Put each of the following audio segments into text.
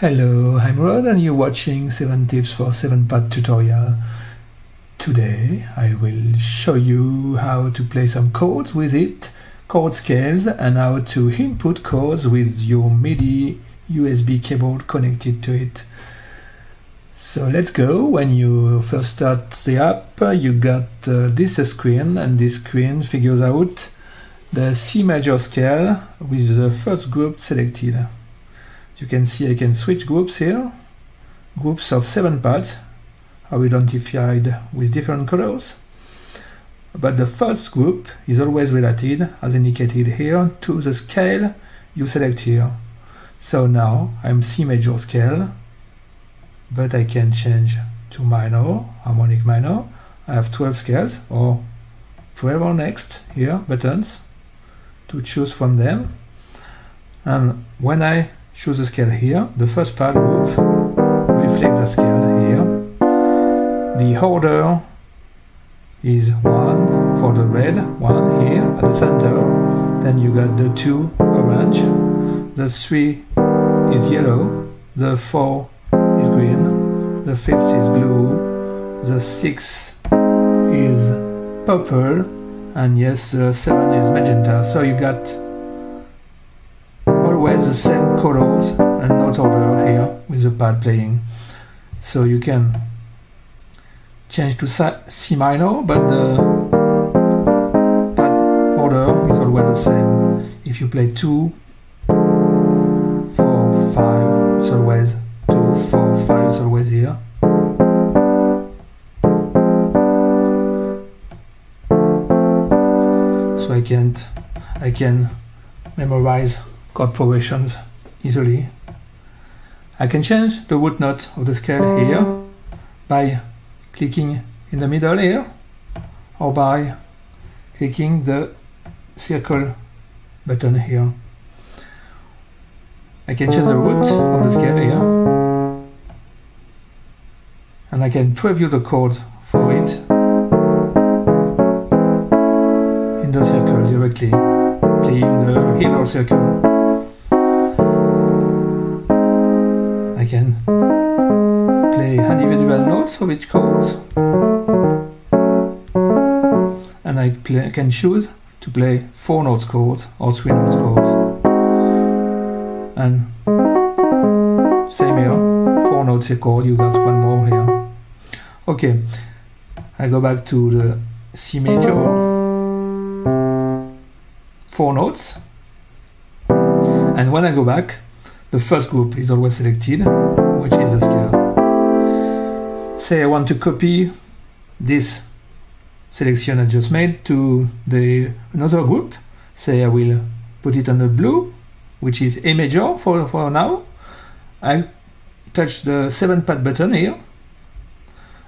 Hello, I'm Rod and you're watching 7 tips for 7-part tutorial. Today I will show you how to play some chords with it, chord scales, and how to input chords with your MIDI USB cable connected to it. So let's go. When you first start the app, you got this screen, and this screen figures out the C major scale with the first group selected. You can see I can switch groups here. Groups of 7 parts are identified with different colors. But the first group is always related, as indicated here, to the scale you select here. So now I'm C major scale, but I can change to minor, harmonic minor. I have 12 scales, or forever next here, buttons, to choose from them. And when I choose the scale here, the first part group reflects the scale here. The order is 1 for the red, 1 here at the center, then you got the 2 orange, the 3 is yellow, the 4 is green, the 5th is blue, the 6th is purple, and yes, the 7 is magenta. So you got always the same colors and note order here with the pad playing. So you can change to C minor, but the pad order is always the same. If you play 2, 4, 5, it's always 2, 4, 5, it's always here. So I can memorize chord progressions easily. I can change the root note of the scale here by clicking in the middle here, or by clicking the circle button here. I can change the root of the scale here, and I can preview the chords for it in the circle directly, playing the inner circle. I can play individual notes of each chord, and I can choose to play 4 notes chords or 3 notes chords. And same here, 4 notes a chord, you got 1 more here. Okay, I go back to the C major, 4 notes, and when I go back, the first group is always selected, which is the scale. Say I want to copy this selection I just made to another group. Say I will put it on the blue, which is A major for now. I touch the 7-pad button here,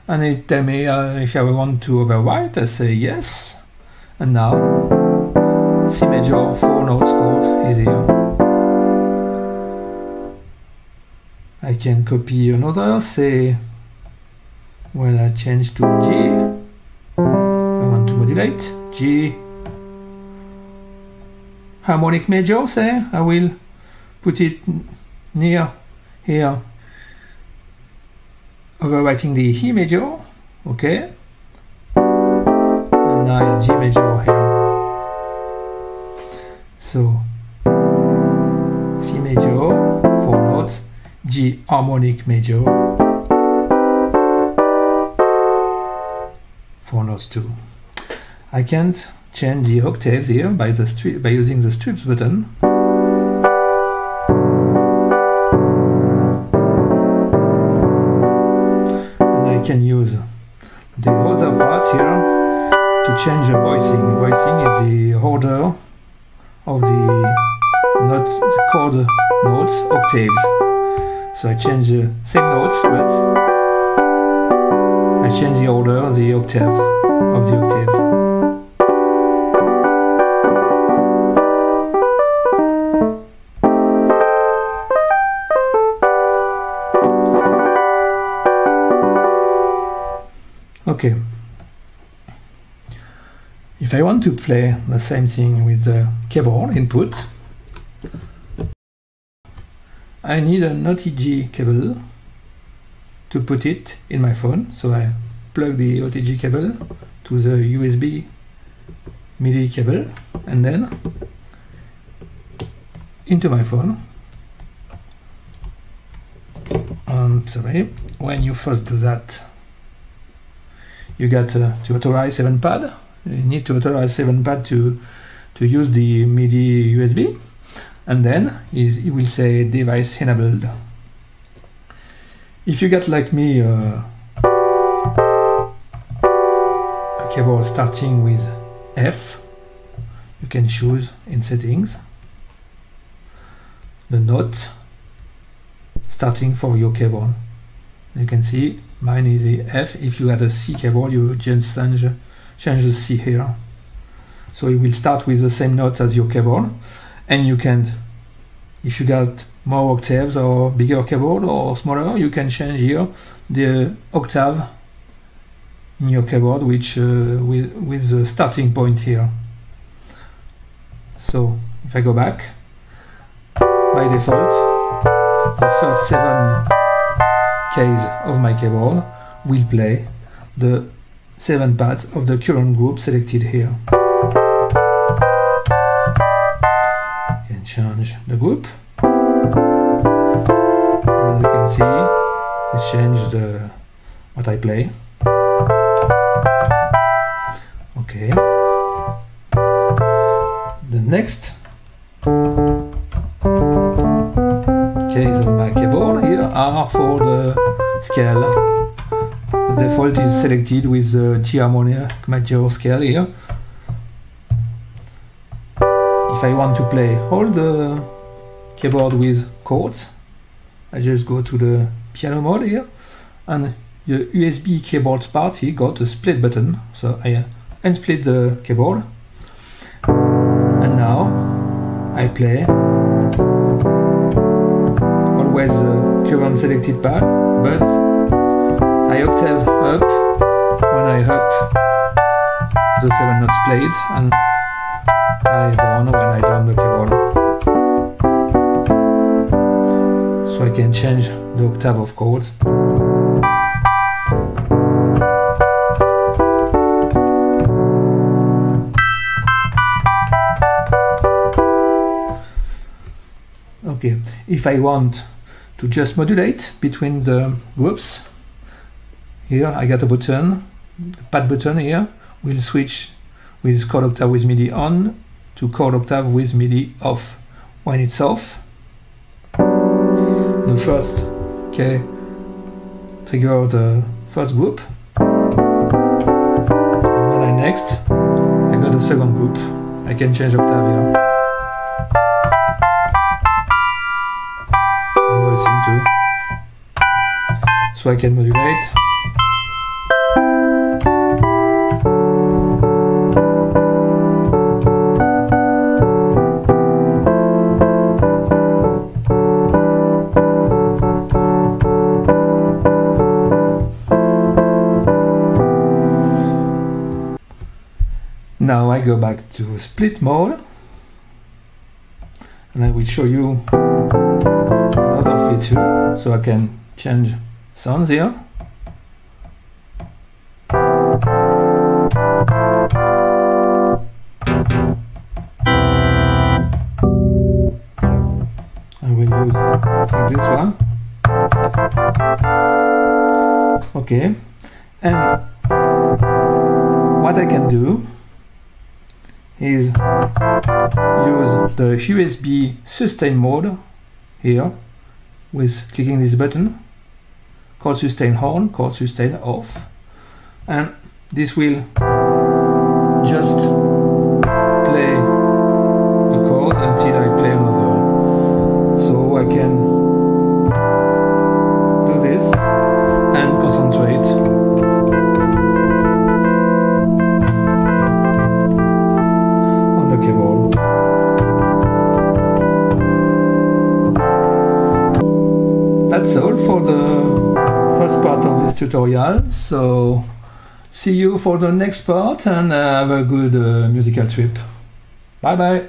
and it tells me if I want to overwrite. I say yes, and now C major 4 notes chord is here. I can copy another, say, well, I change to G, I want to modulate, G, harmonic major, say, I will put it near here, overwriting the E major, okay, and now G major here. So, C major, 4 notes, G harmonic major, 4 notes too. I can't change the octaves here by using the strips button. And I can use the other part here to change the voicing. Voicing is the order of the chord notes, octaves. So I change the same notes, but I change the order of the octave of the octaves. Okay. If I want to play the same thing with the keyboard input, I need an OTG cable to put it in my phone. So I plug the OTG cable to the USB MIDI cable and then into my phone. Sorry, when you first do that, you got to authorize 7-pad. You need to authorize 7-pad to use the MIDI USB, and then it will say device enabled. If you got like me a keyboard starting with F, you can choose in settings the note starting for your keyboard. You can see mine is the F. If you had a C keyboard, you just change the C here. So it will start with the same notes as your keyboard, and you can, if you got more octaves or bigger keyboard or smaller, you can change here the octave in your keyboard, which with the starting point here. So if I go back, by default, the first 7 keys of my keyboard will play the 7 pads of the current group selected here. You can change the group, and as you can see, it changed what I play. Okay. The next keys on my keyboard here are for the scale. The default is selected with the G harmonic major scale here. If I want to play all the keyboard with chords, I just go to the piano mode here, and the USB keyboard part here got a split button, so I unsplit the keyboard, and now I play always the current selected pad, but I octave up when I up the 7 notes played, and I down when I down the keyboard. So I can change the octave of chords. Okay, if I want to just modulate between the groups, here I got a button, the pad button here, will switch with chord octave with MIDI on to chord octave with MIDI off. When it's off, the first key trigger the first group, and when I next, I got the second group. I can change octave here. And voicing too. So I can modulate. Now I go back to split mode, and I will show you another feature, so I can change sounds here. I will use this one. Okay, and what I can do is use the USB sustain mode here with clicking this button, chord sustain on, chord sustain off, and this will just play a chord until I play another. So I can do this and concentrate. Keyboard. That's all for the first part of this tutorial, so see you for the next part, and have a good musical trip. Bye bye.